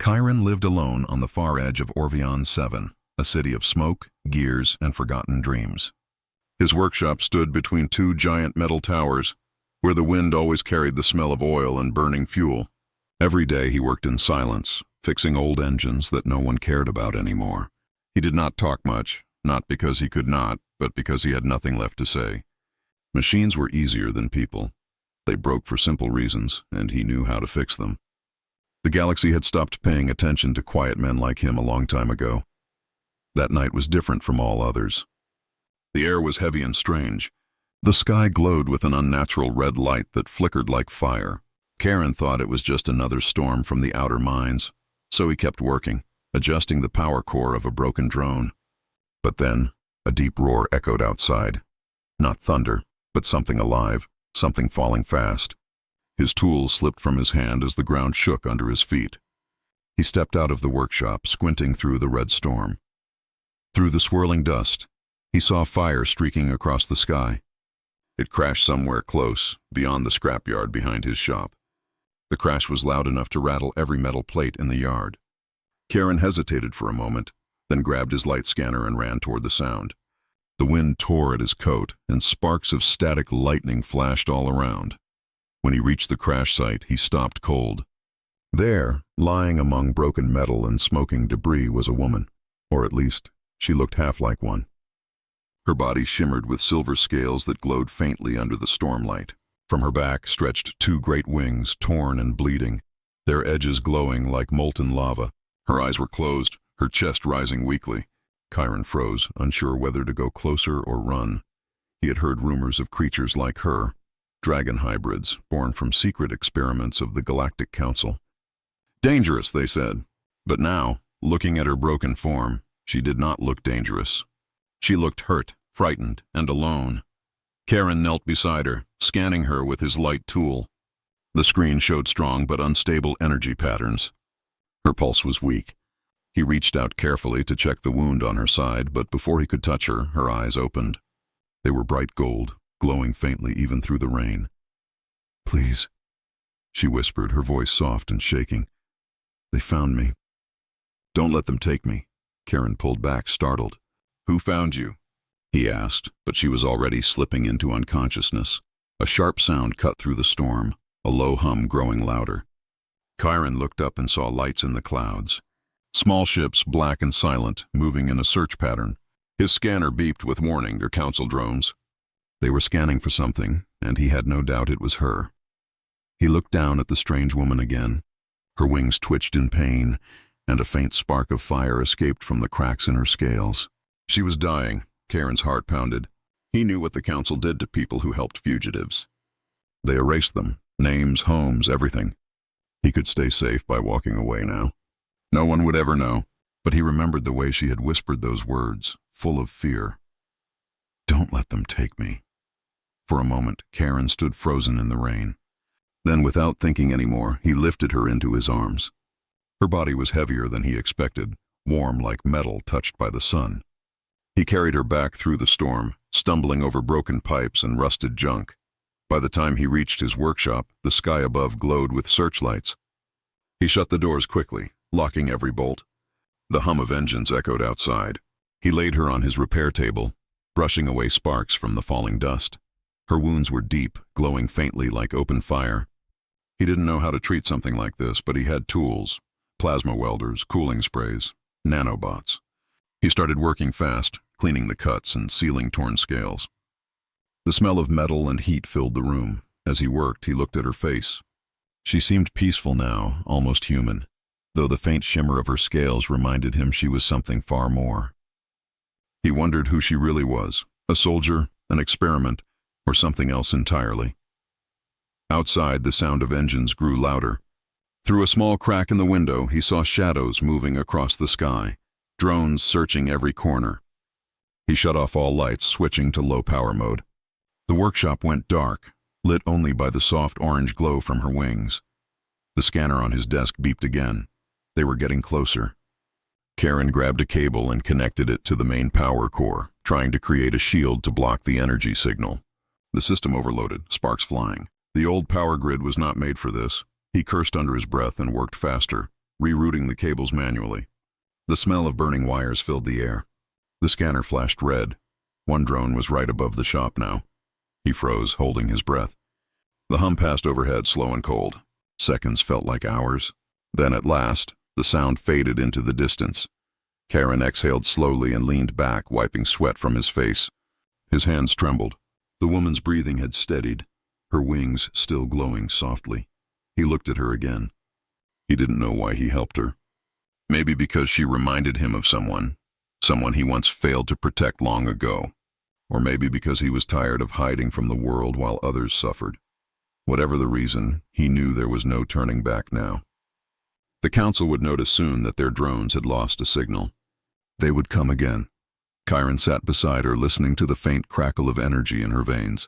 Chiron lived alone on the far edge of Orvion 7, a city of smoke, gears, and forgotten dreams. His workshop stood between two giant metal towers, where the wind always carried the smell of oil and burning fuel. Every day he worked in silence, fixing old engines that no one cared about anymore. He did not talk much, not because he could not, but because he had nothing left to say. Machines were easier than people. They broke for simple reasons, and he knew how to fix them. The galaxy had stopped paying attention to quiet men like him a long time ago. That night was different from all others. The air was heavy and strange. The sky glowed with an unnatural red light that flickered like fire. Chiron thought it was just another storm from the outer mines, so he kept working, adjusting the power core of a broken drone. But then, a deep roar echoed outside. Not thunder, but something alive, something falling fast. His tools slipped from his hand as the ground shook under his feet. He stepped out of the workshop, squinting through the red storm. Through the swirling dust, he saw fire streaking across the sky. It crashed somewhere close, beyond the scrapyard behind his shop. The crash was loud enough to rattle every metal plate in the yard. Chiron hesitated for a moment, then grabbed his light scanner and ran toward the sound. The wind tore at his coat, and sparks of static lightning flashed all around. When he reached the crash site, he stopped cold. There, lying among broken metal and smoking debris, was a woman, or at least, she looked half like one. Her body shimmered with silver scales that glowed faintly under the stormlight. From her back stretched two great wings, torn and bleeding, their edges glowing like molten lava. Her eyes were closed, her chest rising weakly. Chiron froze, unsure whether to go closer or run. He had heard rumors of creatures like her, dragon hybrids born from secret experiments of the Galactic Council. Dangerous, they said. But now, looking at her broken form, she did not look dangerous. She looked hurt, frightened, and alone. Chiron knelt beside her, scanning her with his light tool. The screen showed strong but unstable energy patterns. Her pulse was weak. He reached out carefully to check the wound on her side, but before he could touch her, her eyes opened. They were bright gold, glowing faintly even through the rain. "Please," she whispered, her voice soft and shaking. "They found me." "Don't let them take me." Chiron pulled back, startled. "Who found you?" he asked, but she was already slipping into unconsciousness. A sharp sound cut through the storm, a low hum growing louder. Chiron looked up and saw lights in the clouds. Small ships, black and silent, moving in a search pattern. His scanner beeped with warning to council drones. They were scanning for something, and he had no doubt it was her. He looked down at the strange woman again. Her wings twitched in pain, and a faint spark of fire escaped from the cracks in her scales. She was dying. Chiron's heart pounded. He knew what the council did to people who helped fugitives. They erased them, names, homes, everything. He could stay safe by walking away now. No one would ever know, but he remembered the way she had whispered those words, full of fear. "Don't let them take me." For a moment, Chiron stood frozen in the rain. Then, without thinking anymore, he lifted her into his arms. Her body was heavier than he expected, warm like metal touched by the sun. He carried her back through the storm, stumbling over broken pipes and rusted junk. By the time he reached his workshop, the sky above glowed with searchlights. He shut the doors quickly, locking every bolt. The hum of engines echoed outside. He laid her on his repair table, brushing away sparks from the falling dust. Her wounds were deep, glowing faintly like open fire. He didn't know how to treat something like this, but he had tools: plasma welders, cooling sprays, nanobots. He started working fast, cleaning the cuts and sealing torn scales. The smell of metal and heat filled the room. As he worked, he looked at her face. She seemed peaceful now, almost human, though the faint shimmer of her scales reminded him she was something far more. He wondered who she really was, a soldier, an experiment, or something else entirely. Outside, the sound of engines grew louder. Through a small crack in the window, he saw shadows moving across the sky, drones searching every corner. He shut off all lights, switching to low power mode. The workshop went dark, lit only by the soft orange glow from her wings. The scanner on his desk beeped again. They were getting closer. Chiron grabbed a cable and connected it to the main power core, trying to create a shield to block the energy signal. The system overloaded, sparks flying. The old power grid was not made for this. He cursed under his breath and worked faster, rerouting the cables manually. The smell of burning wires filled the air. The scanner flashed red. One drone was right above the shop now. He froze, holding his breath. The hum passed overhead, slow and cold. Seconds felt like hours. Then at last, the sound faded into the distance. Karen exhaled slowly and leaned back, wiping sweat from his face. His hands trembled. The woman's breathing had steadied, her wings still glowing softly. He looked at her again. He didn't know why he helped her. Maybe because she reminded him of someone he once failed to protect long ago. Or maybe because he was tired of hiding from the world while others suffered. Whatever the reason, he knew there was no turning back now. The council would notice soon that their drones had lost a signal. They would come again. Karen sat beside her, listening to the faint crackle of energy in her veins.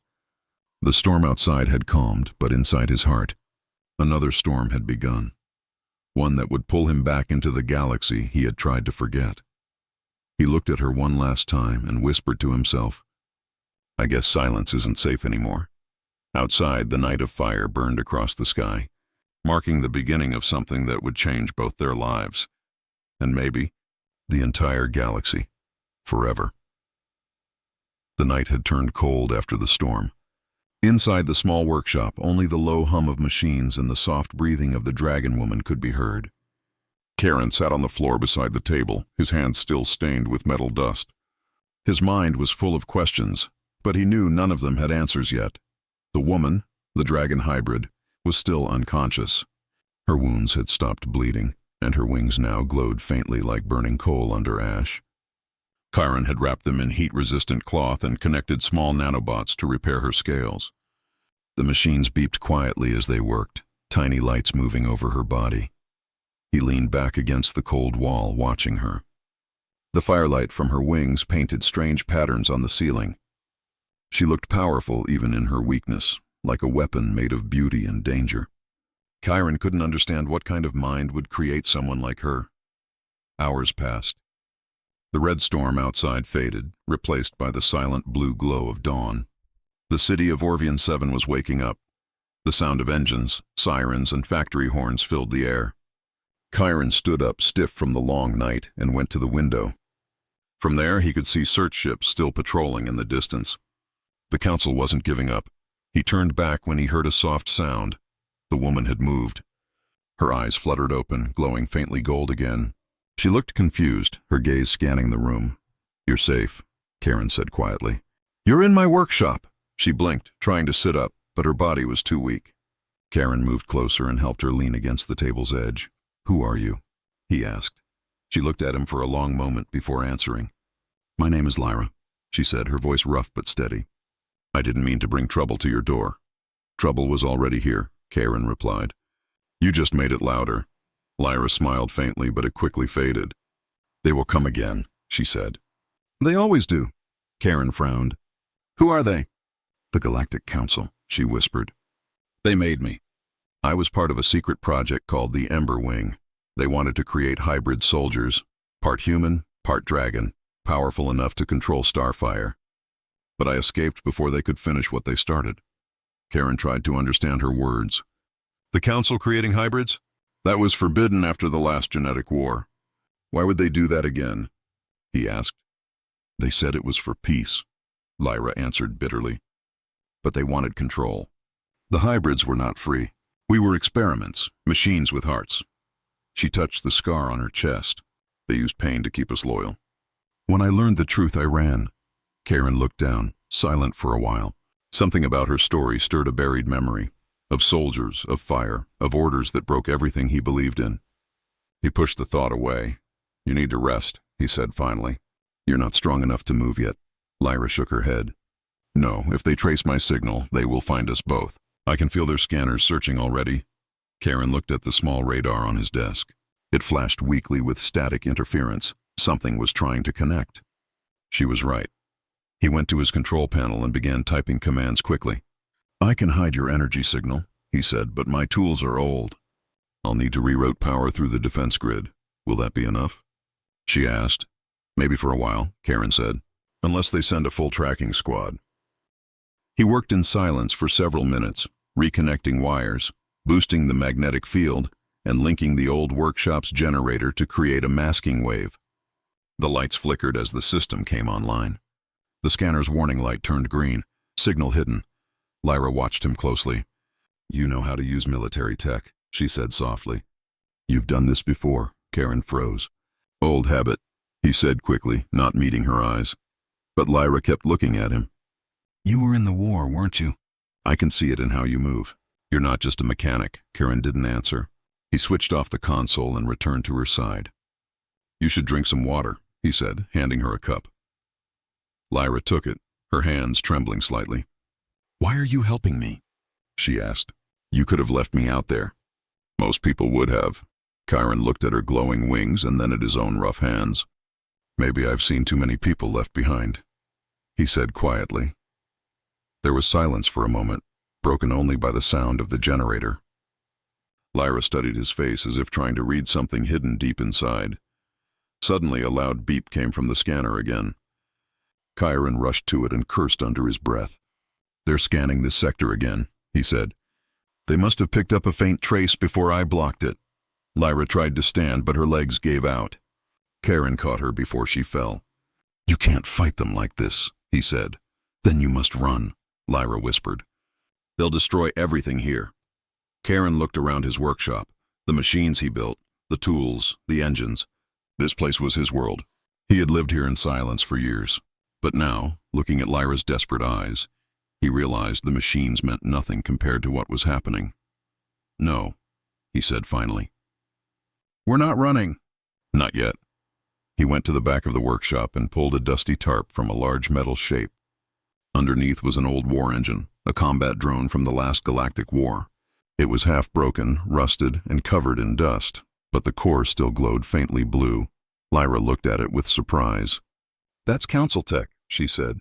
The storm outside had calmed, but inside his heart, another storm had begun. One that would pull him back into the galaxy he had tried to forget. He looked at her one last time and whispered to himself, "I guess silence isn't safe anymore." Outside, the night of fire burned across the sky, marking the beginning of something that would change both their lives, and maybe the entire galaxy, forever. The night had turned cold after the storm. Inside the small workshop, only the low hum of machines and the soft breathing of the dragon woman could be heard. Karen sat on the floor beside the table, his hands still stained with metal dust. His mind was full of questions, but he knew none of them had answers yet. The woman, the dragon hybrid, was still unconscious. Her wounds had stopped bleeding, and her wings now glowed faintly like burning coal under ash. Karen had wrapped them in heat-resistant cloth and connected small nanobots to repair her scales. The machines beeped quietly as they worked, tiny lights moving over her body. He leaned back against the cold wall, watching her. The firelight from her wings painted strange patterns on the ceiling. She looked powerful even in her weakness, like a weapon made of beauty and danger. Karen couldn't understand what kind of mind would create someone like her. Hours passed. The red storm outside faded, replaced by the silent blue glow of dawn. The city of Orvian 7 was waking up. The sound of engines, sirens, and factory horns filled the air. Karen stood up stiff from the long night and went to the window. From there he could see search ships still patrolling in the distance. The council wasn't giving up. He turned back when he heard a soft sound. The woman had moved. Her eyes fluttered open, glowing faintly gold again. She looked confused, her gaze scanning the room. "You're safe," Karen said quietly. "You're in my workshop." She blinked, trying to sit up, but her body was too weak. Karen moved closer and helped her lean against the table's edge. "Who are you?" he asked. She looked at him for a long moment before answering. "My name is Lyra," she said, her voice rough but steady. "I didn't mean to bring trouble to your door." "Trouble was already here," Karen replied. "You just made it louder." Lyra smiled faintly, but it quickly faded. "They will come again," she said. "They always do." Karen frowned. "Who are they?" "The Galactic Council," she whispered. "They made me. I was part of a secret project called the Ember Wing. They wanted to create hybrid soldiers, part human, part dragon, powerful enough to control starfire. But I escaped before they could finish what they started." Karen tried to understand her words. "The Council creating hybrids? That was forbidden after the last genetic war. Why would they do that again?" he asked. "They said it was for peace," Lyra answered bitterly. "But they wanted control. The hybrids were not free. We were experiments, machines with hearts." She touched the scar on her chest. "They used pain to keep us loyal. When I learned the truth, I ran." Karen looked down, silent for a while. Something about her story stirred a buried memory. Of soldiers, of fire, of orders that broke everything he believed in. He pushed the thought away. "You need to rest," he said finally. "You're not strong enough to move yet." Lyra shook her head. "No, if they trace my signal, they will find us both. I can feel their scanners searching already." Karen looked at the small radar on his desk. It flashed weakly with static interference. Something was trying to connect. She was right. He went to his control panel and began typing commands quickly. "I can hide your energy signal," he said, "but my tools are old. I'll need to reroute power through the defense grid. Will that be enough?" she asked. "Maybe for a while," Karen said, "unless they send a full tracking squad." He worked in silence for several minutes, reconnecting wires, boosting the magnetic field, and linking the old workshop's generator to create a masking wave. The lights flickered as the system came online. The scanner's warning light turned green, signal hidden. Lyra watched him closely. "You know how to use military tech," she said softly. "You've done this before." Karen froze. "Old habit," he said quickly, not meeting her eyes. But Lyra kept looking at him. "You were in the war, weren't you?" "I can see it in how you move. You're not just a mechanic." Karen didn't answer. He switched off the console and returned to her side. "You should drink some water," he said, handing her a cup. Lyra took it, her hands trembling slightly. "Why are you helping me?" she asked. "You could have left me out there." "Most people would have." Chiron looked at her glowing wings and then at his own rough hands. "Maybe I've seen too many people left behind," he said quietly. There was silence for a moment, broken only by the sound of the generator. Lyra studied his face as if trying to read something hidden deep inside. Suddenly a loud beep came from the scanner again. Chiron rushed to it and cursed under his breath. "They're scanning this sector again," he said. "They must have picked up a faint trace before I blocked it." Lyra tried to stand, but her legs gave out. Karen caught her before she fell. "You can't fight them like this," he said. "Then you must run," Lyra whispered. "They'll destroy everything here." Karen looked around his workshop, the machines he built, the tools, the engines. This place was his world. He had lived here in silence for years. But now, looking at Lyra's desperate eyes, he realized the machines meant nothing compared to what was happening. "No," he said finally. "We're not running." "Not yet." He went to the back of the workshop and pulled a dusty tarp from a large metal shape. Underneath was an old war engine, a combat drone from the last galactic war. It was half broken, rusted, and covered in dust, but the core still glowed faintly blue. Lyra looked at it with surprise. "That's council tech," she said.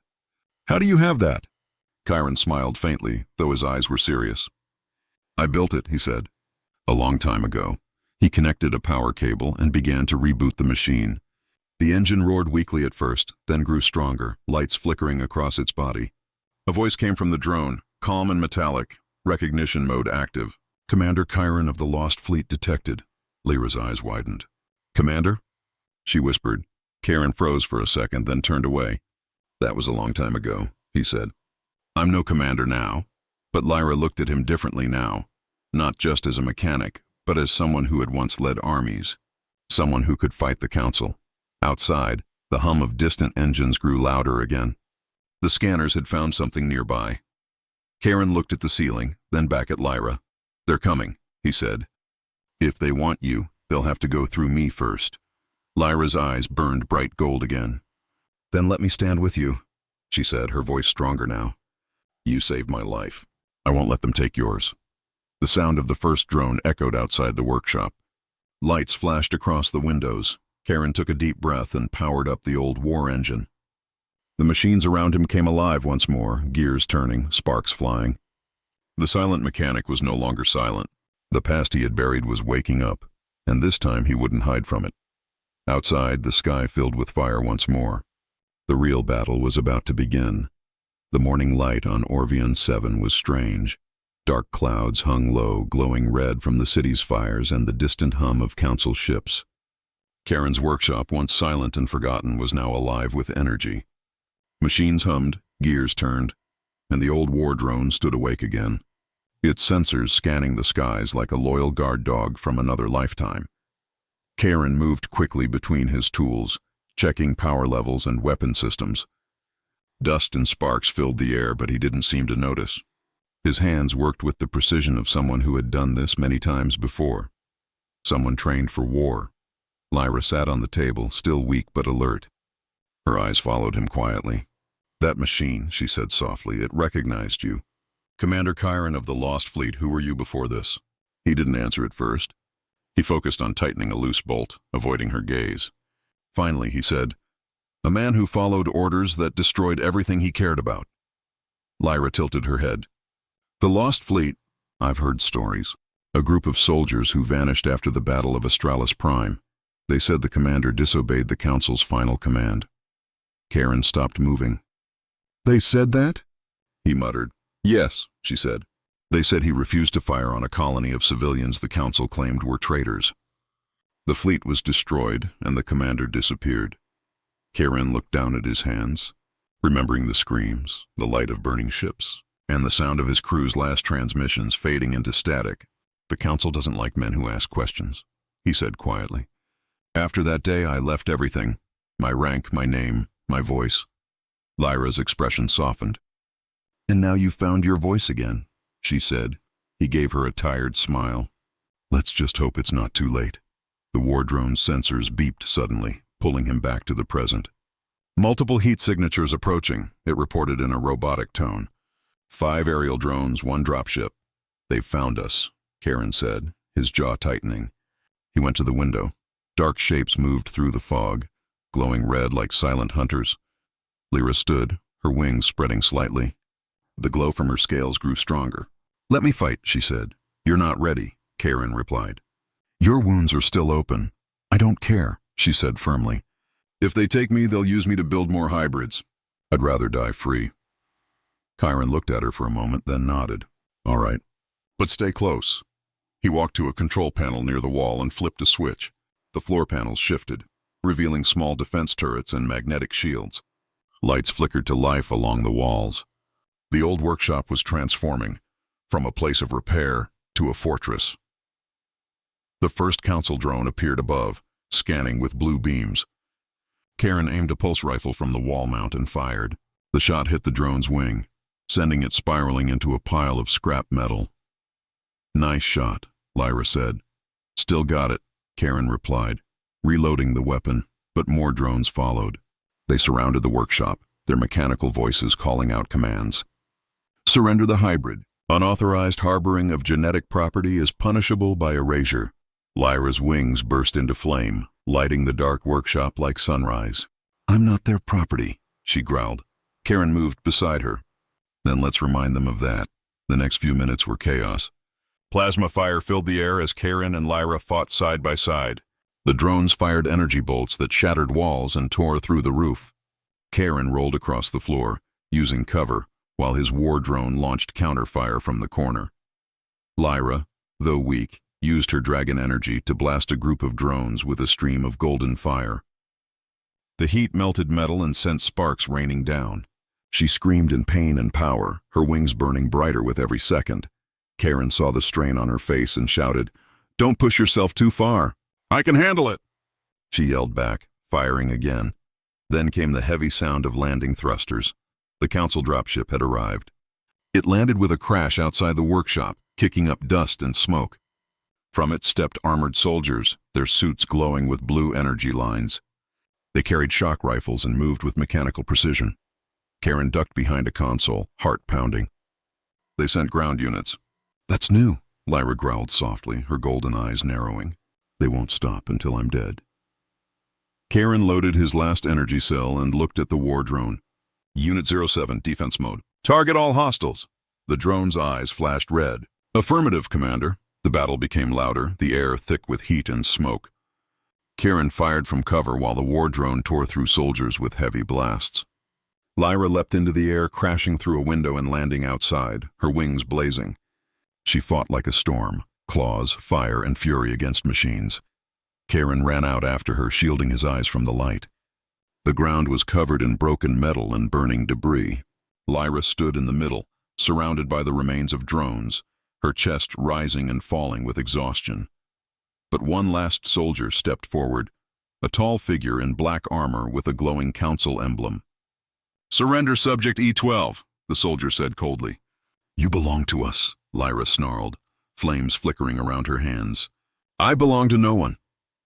"How do you have that?" Chiron smiled faintly, though his eyes were serious. "I built it," he said. "A long time ago." He connected a power cable and began to reboot the machine. The engine roared weakly at first, then grew stronger, lights flickering across its body. A voice came from the drone, calm and metallic, recognition mode active. "Commander Chiron of the Lost Fleet detected." Lyra's eyes widened. "Commander?" she whispered. Karen froze for a second, then turned away. "That was a long time ago," he said. "I'm no commander now." But Lyra looked at him differently now, not just as a mechanic, but as someone who had once led armies, someone who could fight the council. Outside, the hum of distant engines grew louder again. The scanners had found something nearby. Karen looked at the ceiling, then back at Lyra. "They're coming," he said. "If they want you, they'll have to go through me first." Lyra's eyes burned bright gold again. "Then let me stand with you," she said, her voice stronger now. "You saved my life. I won't let them take yours." The sound of the first drone echoed outside the workshop. Lights flashed across the windows. Karen took a deep breath and powered up the old war engine. The machines around him came alive once more, gears turning, sparks flying. The silent mechanic was no longer silent. The past he had buried was waking up, and this time he wouldn't hide from it. Outside, the sky filled with fire once more. The real battle was about to begin. The morning light on Orvion 7 was strange. Dark clouds hung low, glowing red from the city's fires and the distant hum of council ships. Karen's workshop, once silent and forgotten, was now alive with energy. Machines hummed, gears turned, and the old war drone stood awake again, its sensors scanning the skies like a loyal guard dog from another lifetime. Karen moved quickly between his tools, checking power levels and weapon systems. Dust and sparks filled the air, but he didn't seem to notice. His hands worked with the precision of someone who had done this many times before. Someone trained for war. Lyra sat on the table, still weak but alert. Her eyes followed him quietly. "That machine," she said softly, "it recognized you. Commander Chiron of the Lost Fleet, who were you before this?" He didn't answer at first. He focused on tightening a loose bolt, avoiding her gaze. Finally, he said, "A man who followed orders that destroyed everything he cared about." Lyra tilted her head. "The Lost Fleet, I've heard stories. A group of soldiers who vanished after the Battle of Australis Prime. They said the commander disobeyed the council's final command." Karen stopped moving. "They said that?" he muttered. "Yes," she said. They said he refused to fire on a colony of civilians the council claimed were traitors. The fleet was destroyed, and the commander disappeared. Karen looked down at his hands, remembering the screams, the light of burning ships, and the sound of his crew's last transmissions fading into static. The council doesn't like men who ask questions, he said quietly. After that day, I left everything. My rank, my name, my voice. Lyra's expression softened. And now you've found your voice again, she said. He gave her a tired smile. Let's just hope it's not too late. The war drone's sensors beeped suddenly, pulling him back to the present. Multiple heat signatures approaching, it reported in a robotic tone. 5 aerial drones, 1 dropship. They've found us, Karen said, his jaw tightening. He went to the window. Dark shapes moved through the fog, glowing red like silent hunters. Lyra stood, her wings spreading slightly. The glow from her scales grew stronger. Let me fight, she said. You're not ready, Karen replied. Your wounds are still open. I don't care, she said firmly. If they take me, they'll use me to build more hybrids. I'd rather die free. Chiron looked at her for a moment, then nodded. All right, but stay close. He walked to a control panel near the wall and flipped a switch. The floor panels shifted, revealing small defense turrets and magnetic shields. Lights flickered to life along the walls. The old workshop was transforming, from a place of repair to a fortress. The first council drone appeared above, scanning with blue beams. Karen aimed a pulse rifle from the wall mount and fired. The shot hit the drone's wing, sending it spiraling into a pile of scrap metal. Nice shot, Lyra said. Still got it, Karen replied, reloading the weapon, but more drones followed. They surrounded the workshop, their mechanical voices calling out commands. Surrender the hybrid. Unauthorized harboring of genetic property is punishable by erasure. Lyra's wings burst into flame, lighting the dark workshop like sunrise. I'm not their property, she growled. Karen moved beside her. Then let's remind them of that. The next few minutes were chaos. Plasma fire filled the air as Karen and Lyra fought side by side. The drones fired energy bolts that shattered walls and tore through the roof. Karen rolled across the floor, using cover, while his war drone launched counterfire from the corner. Lyra, though weak, used her dragon energy to blast a group of drones with a stream of golden fire. The heat melted metal and sent sparks raining down. She screamed in pain and power, her wings burning brighter with every second. Karen saw the strain on her face and shouted, "Don't push yourself too far. I can handle it!" She yelled back, firing again. Then came the heavy sound of landing thrusters. The council dropship had arrived. It landed with a crash outside the workshop, kicking up dust and smoke. From it stepped armored soldiers, their suits glowing with blue energy lines. They carried shock rifles and moved with mechanical precision. Karen ducked behind a console, heart pounding. They sent ground units. That's new, Lyra growled softly, her golden eyes narrowing. They won't stop until I'm dead. Karen loaded his last energy cell and looked at the war drone. Unit 07, defense mode. Target all hostiles. The drone's eyes flashed red. Affirmative, Commander. The battle became louder, the air thick with heat and smoke. Karen fired from cover while the war drone tore through soldiers with heavy blasts. Lyra leapt into the air, crashing through a window and landing outside, her wings blazing. She fought like a storm, claws, fire, and fury against machines. Karen ran out after her, shielding his eyes from the light. The ground was covered in broken metal and burning debris. Lyra stood in the middle, surrounded by the remains of drones, her chest rising and falling with exhaustion. But one last soldier stepped forward, a tall figure in black armor with a glowing council emblem. Surrender subject E-12, the soldier said coldly. You belong to us, Lyra snarled, flames flickering around her hands. I belong to no one.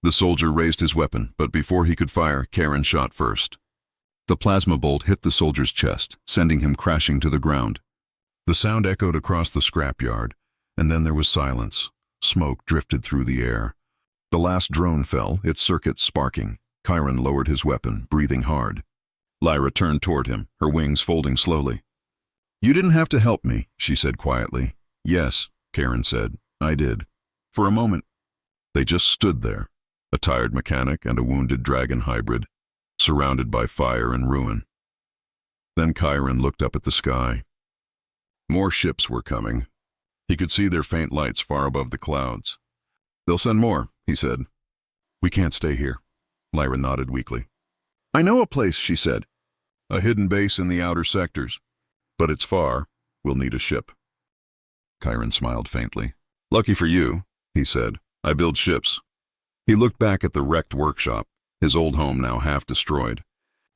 The soldier raised his weapon, but before he could fire, Karen shot first. The plasma bolt hit the soldier's chest, sending him crashing to the ground. The sound echoed across the scrapyard, and then there was silence. Smoke drifted through the air. The last drone fell, its circuits sparking. Chiron lowered his weapon, breathing hard. Lyra turned toward him, her wings folding slowly. You didn't have to help me, she said quietly. Yes, Karen said. I did. For a moment, they just stood there, a tired mechanic and a wounded dragon hybrid, surrounded by fire and ruin. Then Chiron looked up at the sky. More ships were coming. He could see their faint lights far above the clouds. "They'll send more," he said. "We can't stay here." Lyra nodded weakly. "I know a place," she said. "A hidden base in the outer sectors. But it's far. We'll need a ship." Chiron smiled faintly. "Lucky for you," he said. "I build ships." He looked back at the wrecked workshop, his old home now half destroyed.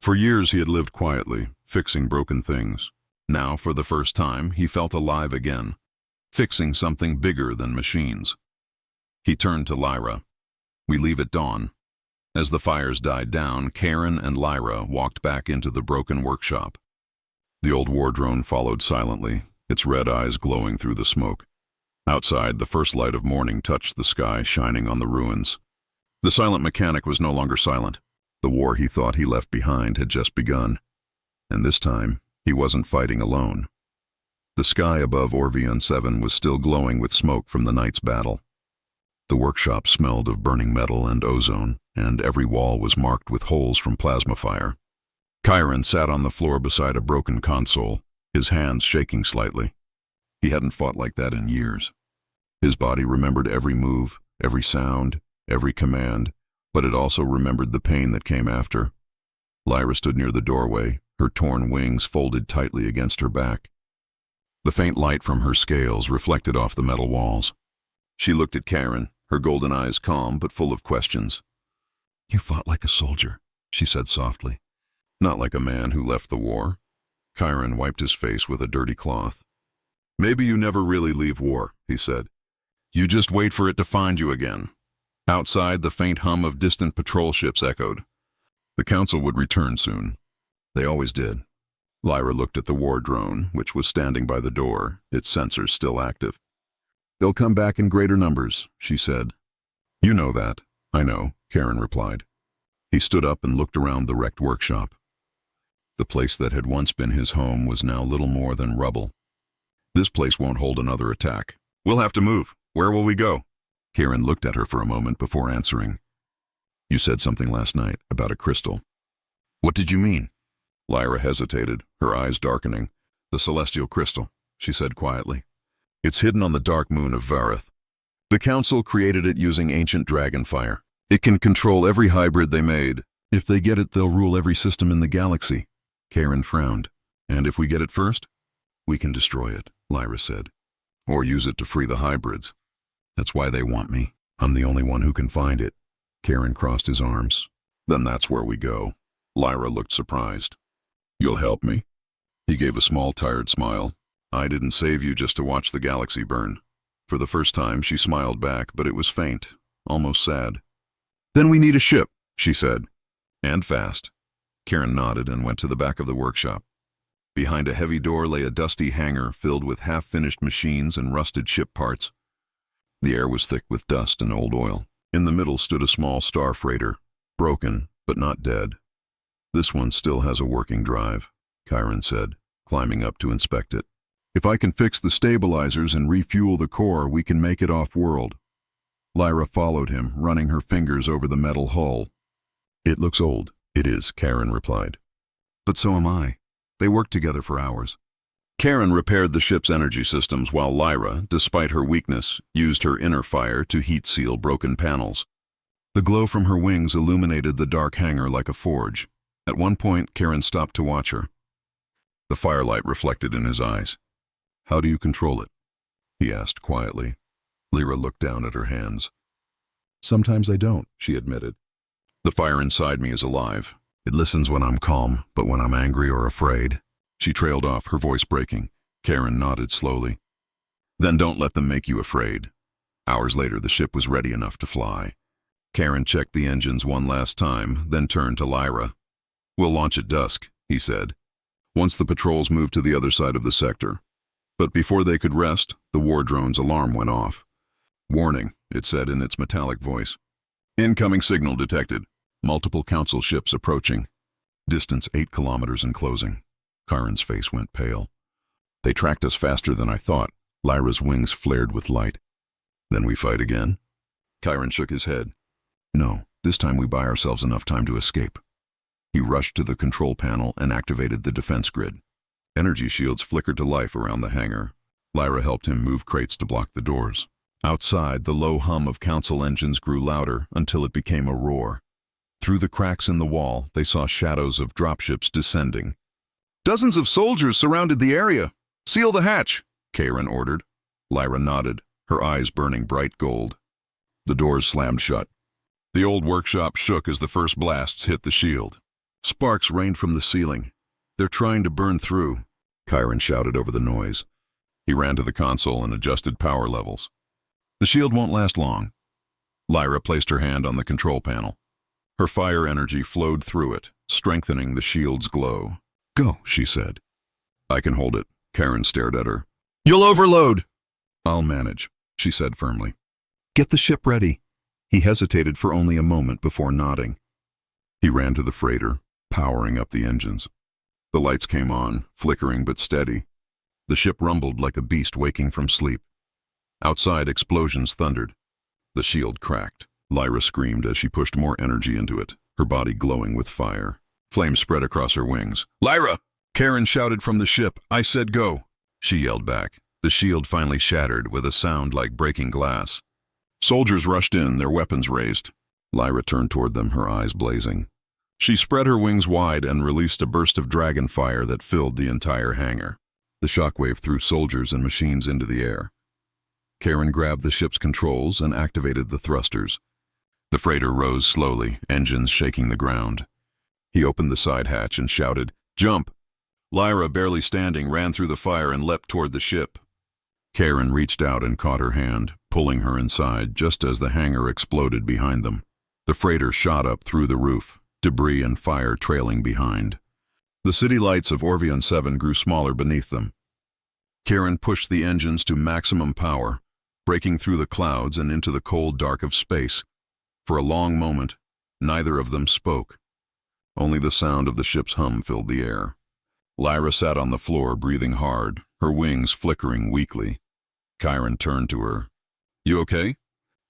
For years he had lived quietly, fixing broken things. Now, for the first time, he felt alive again, fixing something bigger than machines. He turned to Lyra. "We leave at dawn." As the fires died down, Karen and Lyra walked back into the broken workshop. The old war drone followed silently, its red eyes glowing through the smoke. Outside, the first light of morning touched the sky, shining on the ruins. The silent mechanic was no longer silent. The war he thought he left behind had just begun. And this time, he wasn't fighting alone. The sky above Orvion 7 was still glowing with smoke from the night's battle. The workshop smelled of burning metal and ozone, and every wall was marked with holes from plasma fire. Chiron sat on the floor beside a broken console, his hands shaking slightly. He hadn't fought like that in years. His body remembered every move, every sound, every command, but it also remembered the pain that came after. Lyra stood near the doorway, her torn wings folded tightly against her back. The faint light from her scales reflected off the metal walls. She looked at Karen, her golden eyes calm but full of questions. "You fought like a soldier," she said softly. "Not like a man who left the war." Chiron wiped his face with a dirty cloth. "Maybe you never really leave war," he said. "You just wait for it to find you again." Outside, the faint hum of distant patrol ships echoed. The council would return soon. They always did. Lyra looked at the war drone, which was standing by the door, its sensors still active. "They'll come back in greater numbers," she said. "You know that." "I know," Karen replied. He stood up and looked around the wrecked workshop. The place that had once been his home was now little more than rubble. "This place won't hold another attack. We'll have to move. Where will we go?" Karen looked at her for a moment before answering. "You said something last night about a crystal." "What did you mean?" Lyra hesitated, her eyes darkening. "The celestial crystal," she said quietly. "It's hidden on the dark moon of Vareth. The council created it using ancient dragon fire. It can control every hybrid they made. If they get it, they'll rule every system in the galaxy." Karen frowned. "And if we get it first?" "We can destroy it," Lyra said. "Or use it to free the hybrids. That's why they want me. I'm the only one who can find it." Karen crossed his arms. "Then that's where we go." Lyra looked surprised. "You'll help me?" He gave a small, tired smile. "I didn't save you just to watch the galaxy burn." For the first time, she smiled back, but it was faint, almost sad. "Then we need a ship," she said. "And fast." Karen nodded and went to the back of the workshop. Behind a heavy door lay a dusty hangar filled with half-finished machines and rusted ship parts. The air was thick with dust and old oil. In the middle stood a small star freighter, broken but not dead. "This one still has a working drive," Chiron said, climbing up to inspect it. "If I can fix the stabilizers and refuel the core, we can make it off-world." Lyra followed him, running her fingers over the metal hull. "It looks old." "It is," Karen replied. "But so am I." They worked together for hours. Karen repaired the ship's energy systems while Lyra, despite her weakness, used her inner fire to heat-seal broken panels. The glow from her wings illuminated the dark hangar like a forge. At one point, Karen stopped to watch her. The firelight reflected in his eyes. "How do you control it?" he asked quietly. Lyra looked down at her hands. "Sometimes I don't," she admitted. "The fire inside me is alive. It listens when I'm calm, but when I'm angry or afraid." She trailed off, her voice breaking. Karen nodded slowly. "Then don't let them make you afraid." Hours later, the ship was ready enough to fly. Karen checked the engines one last time, then turned to Lyra. "We'll launch at dusk," he said, "once the patrols move to the other side of the sector." But before they could rest, the war drone's alarm went off. "Warning," it said in its metallic voice. "Incoming signal detected. Multiple council ships approaching. Distance 8 kilometers and closing." Chiron's face went pale. "They tracked us faster than I thought." Lyra's wings flared with light. "Then we fight again?" Chiron shook his head. "No, this time we buy ourselves enough time to escape." He rushed to the control panel and activated the defense grid. Energy shields flickered to life around the hangar. Lyra helped him move crates to block the doors. Outside, the low hum of council engines grew louder until it became a roar. Through the cracks in the wall, they saw shadows of dropships descending. "Dozens of soldiers surrounded the area. Seal the hatch," Karen ordered. Lyra nodded, her eyes burning bright gold. The doors slammed shut. The old workshop shook as the first blasts hit the shield. Sparks rained from the ceiling. "They're trying to burn through," Chiron shouted over the noise. He ran to the console and adjusted power levels. "The shield won't last long." Lyra placed her hand on the control panel. Her fire energy flowed through it, strengthening the shield's glow. "Go," she said. "I can hold it." Karen stared at her. "You'll overload." "I'll manage," she said firmly. "Get the ship ready." He hesitated for only a moment before nodding. He ran to the freighter, powering up the engines. The lights came on, flickering but steady. The ship rumbled like a beast waking from sleep. Outside, explosions thundered. The shield cracked. Lyra screamed as she pushed more energy into it, her body glowing with fire. Flames spread across her wings. "Lyra!" Karen shouted from the ship. "I said go." She yelled back. The shield finally shattered with a sound like breaking glass. Soldiers rushed in, their weapons raised. Lyra turned toward them, her eyes blazing. She spread her wings wide and released a burst of dragon fire that filled the entire hangar. The shockwave threw soldiers and machines into the air. Karen grabbed the ship's controls and activated the thrusters. The freighter rose slowly, engines shaking the ground. He opened the side hatch and shouted, "Jump!" Lyra, barely standing, ran through the fire and leapt toward the ship. Karen reached out and caught her hand, pulling her inside just as the hangar exploded behind them. The freighter shot up through the roof, debris and fire trailing behind. The city lights of Orvion 7 grew smaller beneath them. Karen pushed the engines to maximum power, breaking through the clouds and into the cold dark of space. For a long moment, neither of them spoke. Only the sound of the ship's hum filled the air. Lyra sat on the floor, breathing hard, her wings flickering weakly. Chiron turned to her. "You okay?"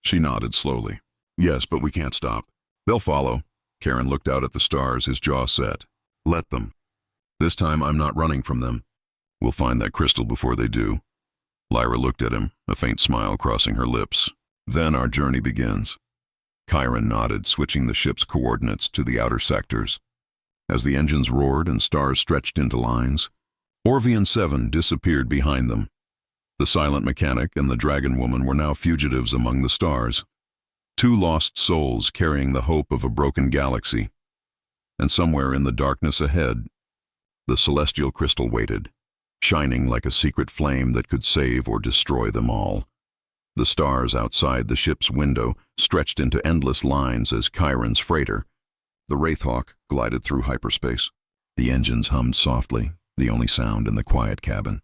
She nodded slowly. "Yes, but we can't stop." "They'll follow." Karen looked out at the stars, his jaw set. "Let them. This time I'm not running from them. We'll find that crystal before they do." Lyra looked at him, a faint smile crossing her lips. "Then our journey begins." Chiron nodded, switching the ship's coordinates to the outer sectors. As the engines roared and stars stretched into lines, Orvion 7 disappeared behind them. The silent mechanic and the dragon woman were now fugitives among the stars. Two lost souls carrying the hope of a broken galaxy. And somewhere in the darkness ahead, the celestial crystal waited, shining like a secret flame that could save or destroy them all. The stars outside the ship's window stretched into endless lines as Chiron's freighter, the Wraithhawk, glided through hyperspace. The engines hummed softly, the only sound in the quiet cabin.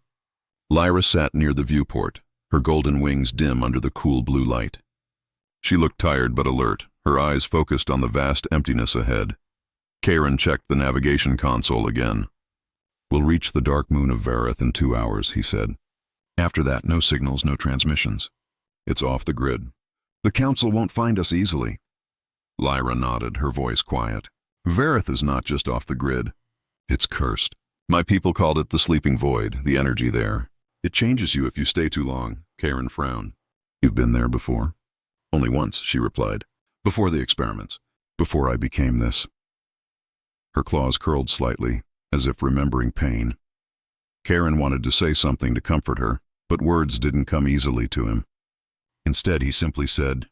Lyra sat near the viewport, her golden wings dim under the cool blue light. She looked tired but alert, her eyes focused on the vast emptiness ahead. Chiron checked the navigation console again. "We'll reach the dark moon of Vareth in 2 hours," he said. "After that, no signals, no transmissions. It's off the grid. The Council won't find us easily." Lyra nodded, her voice quiet. "Vareth is not just off the grid. It's cursed. My people called it the sleeping void, the energy there. It changes you if you stay too long." Chiron frowned. "You've been there before?" "Only once," she replied. "Before the experiments. Before I became this." Her claws curled slightly, as if remembering pain. Chiron wanted to say something to comfort her, but words didn't come easily to him. Instead, he simply said,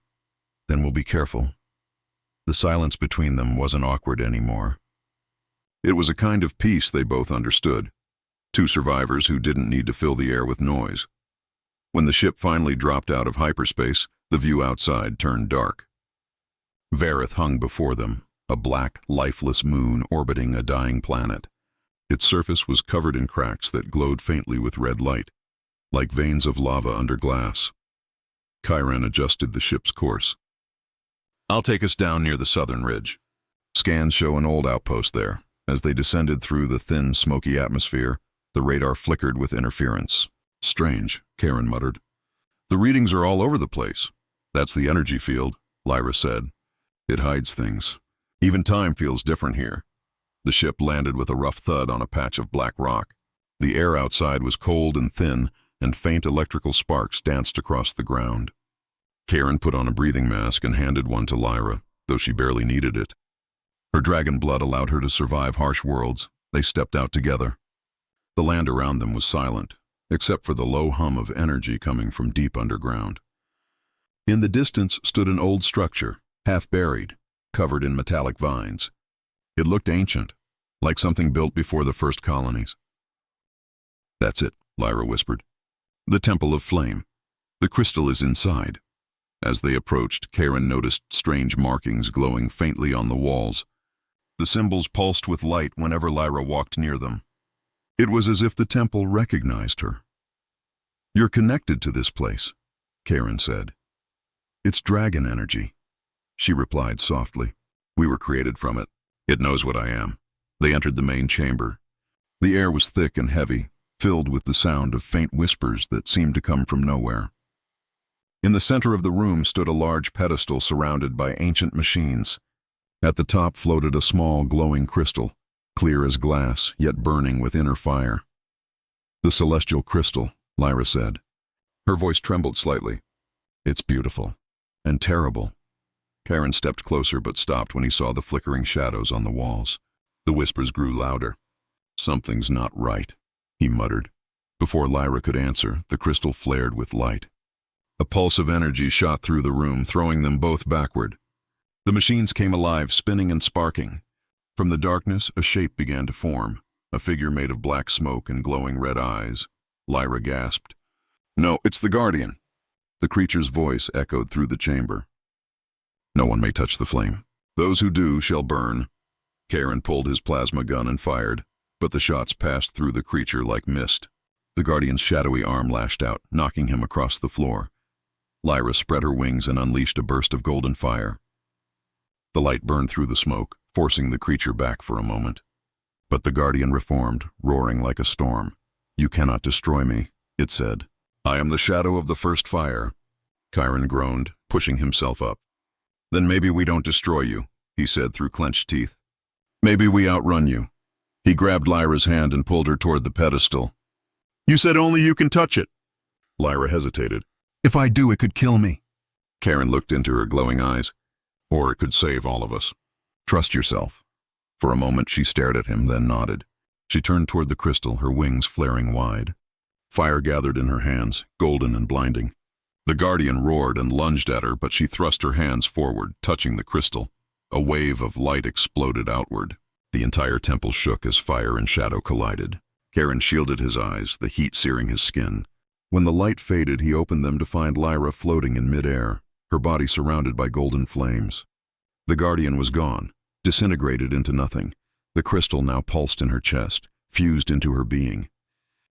"Then we'll be careful." The silence between them wasn't awkward anymore. It was a kind of peace they both understood. Two survivors who didn't need to fill the air with noise. When the ship finally dropped out of hyperspace, the view outside turned dark. Vareth hung before them, a black, lifeless moon orbiting a dying planet. Its surface was covered in cracks that glowed faintly with red light, like veins of lava under glass. Chiron adjusted the ship's course. "I'll take us down near the southern ridge. Scans show an old outpost there." As they descended through the thin, smoky atmosphere, the radar flickered with interference. "Strange," Chiron muttered. "The readings are all over the place." "That's the energy field," Lyra said. "It hides things. Even time feels different here." The ship landed with a rough thud on a patch of black rock. The air outside was cold and thin, and faint electrical sparks danced across the ground. Karen put on a breathing mask and handed one to Lyra, though she barely needed it. Her dragon blood allowed her to survive harsh worlds. They stepped out together. The land around them was silent, except for the low hum of energy coming from deep underground. In the distance stood an old structure, half buried, covered in metallic vines. It looked ancient, like something built before the first colonies. "That's it," Lyra whispered. "The Temple of Flame. The crystal is inside." As they approached, Karen noticed strange markings glowing faintly on the walls. The symbols pulsed with light whenever Lyra walked near them. It was as if the temple recognized her. "You're connected to this place," Karen said. "It's dragon energy," she replied softly. "We were created from it. It knows what I am." They entered the main chamber. The air was thick and heavy, filled with the sound of faint whispers that seemed to come from nowhere. In the center of the room stood a large pedestal surrounded by ancient machines. At the top floated a small, glowing crystal, clear as glass, yet burning with inner fire. "The celestial crystal," Lyra said. Her voice trembled slightly. "It's beautiful. And terrible." Karen stepped closer but stopped when he saw the flickering shadows on the walls. The whispers grew louder. "Something's not right," he muttered. Before Lyra could answer, the crystal flared with light. A pulse of energy shot through the room, throwing them both backward. The machines came alive, spinning and sparking. From the darkness, a shape began to form, a figure made of black smoke and glowing red eyes. Lyra gasped. "No, it's the Guardian." The creature's voice echoed through the chamber. "No one may touch the flame. Those who do shall burn." Karen pulled his plasma gun and fired, but the shots passed through the creature like mist. The Guardian's shadowy arm lashed out, knocking him across the floor. Lyra spread her wings and unleashed a burst of golden fire. The light burned through the smoke, forcing the creature back for a moment. But the Guardian reformed, roaring like a storm. "You cannot destroy me," it said. "I am the shadow of the first fire." Chiron groaned, pushing himself up. "Then maybe we don't destroy you," he said through clenched teeth. "Maybe we outrun you." He grabbed Lyra's hand and pulled her toward the pedestal. "You said only you can touch it." Lyra hesitated. "If I do, it could kill me." Karen looked into her glowing eyes. "Or it could save all of us. Trust yourself." For a moment she stared at him, then nodded. She turned toward the crystal, her wings flaring wide. Fire gathered in her hands, golden and blinding. The Guardian roared and lunged at her, but she thrust her hands forward, touching the crystal. A wave of light exploded outward. The entire temple shook as fire and shadow collided. Karen shielded his eyes, the heat searing his skin. When the light faded, he opened them to find Lyra floating in midair, her body surrounded by golden flames. The Guardian was gone, disintegrated into nothing. The crystal now pulsed in her chest, fused into her being.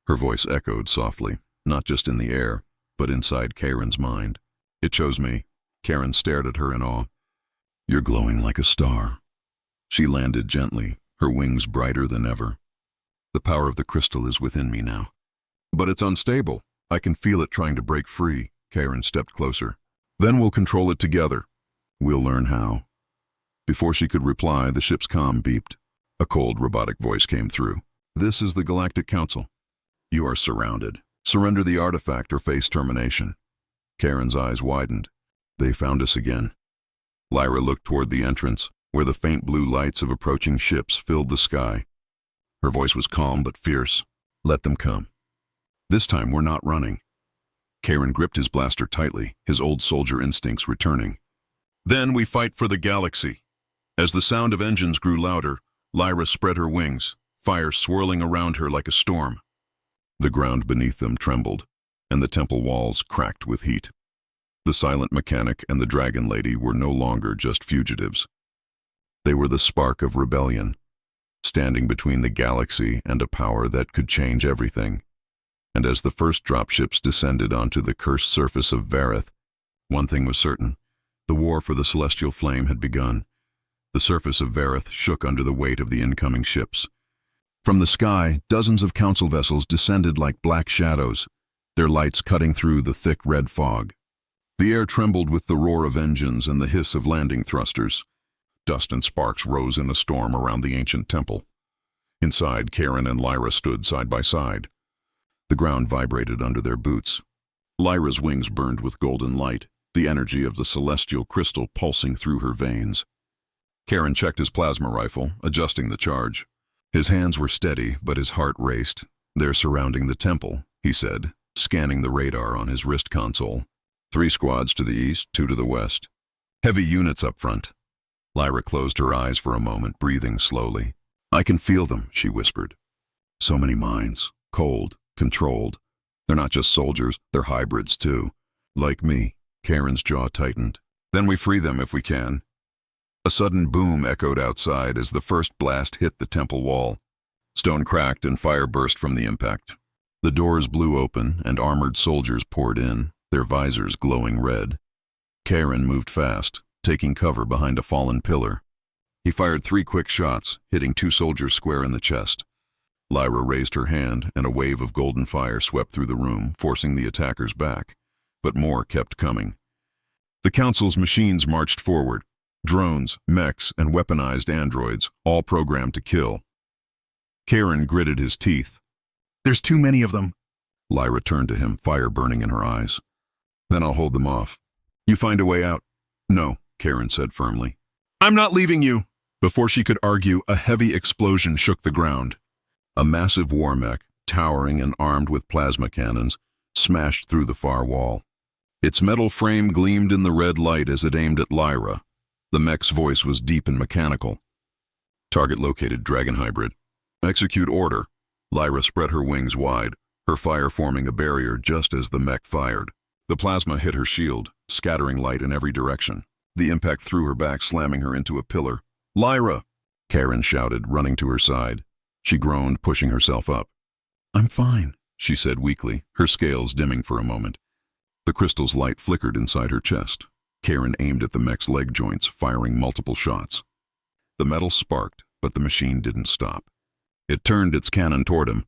Her voice echoed softly, not just in the air, but inside Karen's mind. "It chose me." Karen stared at her in awe. "You're glowing like a star." She landed gently, her wings brighter than ever. "The power of the crystal is within me now." "But it's unstable. I can feel it trying to break free." Karen stepped closer. "Then we'll control it together." "We'll learn how." Before she could reply, the ship's comm beeped. A cold, robotic voice came through. "This is the Galactic Council. You are surrounded. Surrender the artifact or face termination." Karen's eyes widened. "They found us again." Lyra looked toward the entrance, where the faint blue lights of approaching ships filled the sky. Her voice was calm but fierce. "Let them come. This time we're not running." Karen gripped his blaster tightly, his old soldier instincts returning. "Then we fight for the galaxy." As the sound of engines grew louder, Lyra spread her wings, fire swirling around her like a storm. The ground beneath them trembled, and the temple walls cracked with heat. The silent mechanic and the dragon lady were no longer just fugitives. They were the spark of rebellion, standing between the galaxy and a power that could change everything. And as the first dropships descended onto the cursed surface of Vareth, one thing was certain: the war for the celestial flame had begun. The surface of Vareth shook under the weight of the incoming ships. From the sky, dozens of council vessels descended like black shadows, their lights cutting through the thick red fog. The air trembled with the roar of engines and the hiss of landing thrusters. Dust and sparks rose in a storm around the ancient temple. Inside, Karen and Lyra stood side by side. The ground vibrated under their boots. Lyra's wings burned with golden light, the energy of the celestial crystal pulsing through her veins. Karen checked his plasma rifle, adjusting the charge. His hands were steady, but his heart raced. "They're surrounding the temple," he said, scanning the radar on his wrist console. 3 squads to the east, 2 to the west. Heavy units up front. Lyra closed her eyes for a moment, breathing slowly. "I can feel them," she whispered. "So many minds, cold, controlled. They're not just soldiers, they're hybrids too. Like me." Karen's jaw tightened. "Then we free them if we can." A sudden boom echoed outside as the first blast hit the temple wall. Stone cracked and fire burst from the impact. The doors blew open and armored soldiers poured in, their visors glowing red. Karen moved fast, taking cover behind a fallen pillar. He fired 3 quick shots, hitting 2 soldiers square in the chest. Lyra raised her hand, and a wave of golden fire swept through the room, forcing the attackers back. But more kept coming. The Council's machines marched forward. Drones, mechs, and weaponized androids, all programmed to kill. Karen gritted his teeth. "There's too many of them." Lyra turned to him, fire burning in her eyes. "Then I'll hold them off. You find a way out." "No," Karen said firmly. "I'm not leaving you." Before she could argue, a heavy explosion shook the ground. A massive war mech, towering and armed with plasma cannons, smashed through the far wall. Its metal frame gleamed in the red light as it aimed at Lyra. The mech's voice was deep and mechanical. "Target located, Dragon Hybrid. Execute order." Lyra spread her wings wide, her fire forming a barrier just as the mech fired. The plasma hit her shield, scattering light in every direction. The impact threw her back, slamming her into a pillar. "Lyra!" Karen shouted, running to her side. She groaned, pushing herself up. "I'm fine," she said weakly, her scales dimming for a moment. The crystal's light flickered inside her chest. Karen aimed at the mech's leg joints, firing multiple shots. The metal sparked, but the machine didn't stop. It turned its cannon toward him.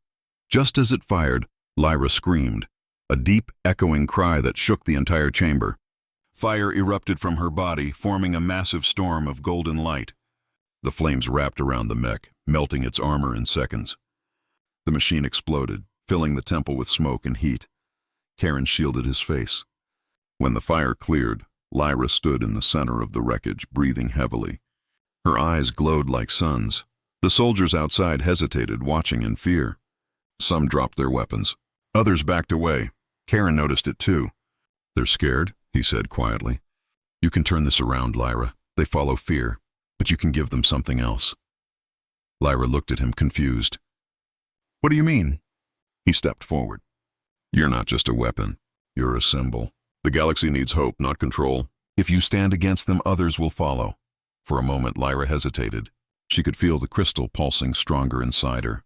Just as it fired, Lyra screamed, a deep, echoing cry that shook the entire chamber. Fire erupted from her body, forming a massive storm of golden light. The flames wrapped around the mech, melting its armor in seconds. The machine exploded, filling the temple with smoke and heat. Karen shielded his face. When the fire cleared, Lyra stood in the center of the wreckage, breathing heavily. Her eyes glowed like suns. The soldiers outside hesitated, watching in fear. Some dropped their weapons. Others backed away. Karen noticed it too. "They're scared," he said quietly. "You can turn this around, Lyra. They follow fear, but you can give them something else." Lyra looked at him, confused. "What do you mean?" He stepped forward. "You're not just a weapon. You're a symbol. The galaxy needs hope, not control. If you stand against them, others will follow." For a moment, Lyra hesitated. She could feel the crystal pulsing stronger inside her.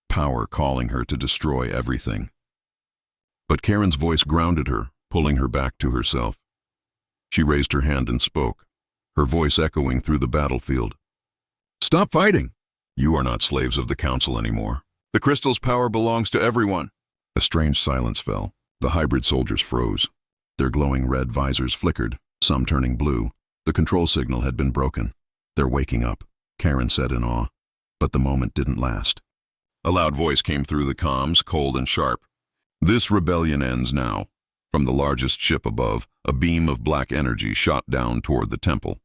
Power calling her to destroy everything. But Karen's voice grounded her, pulling her back to herself. She raised her hand and spoke, her voice echoing through the battlefield. "Stop fighting! You are not slaves of the Council anymore. The crystal's power belongs to everyone." A strange silence fell. The hybrid soldiers froze. Their glowing red visors flickered, some turning blue. The control signal had been broken. "They're waking up," Karen said in awe. But the moment didn't last. A loud voice came through the comms, cold and sharp. "This rebellion ends now." From the largest ship above, a beam of black energy shot down toward the temple.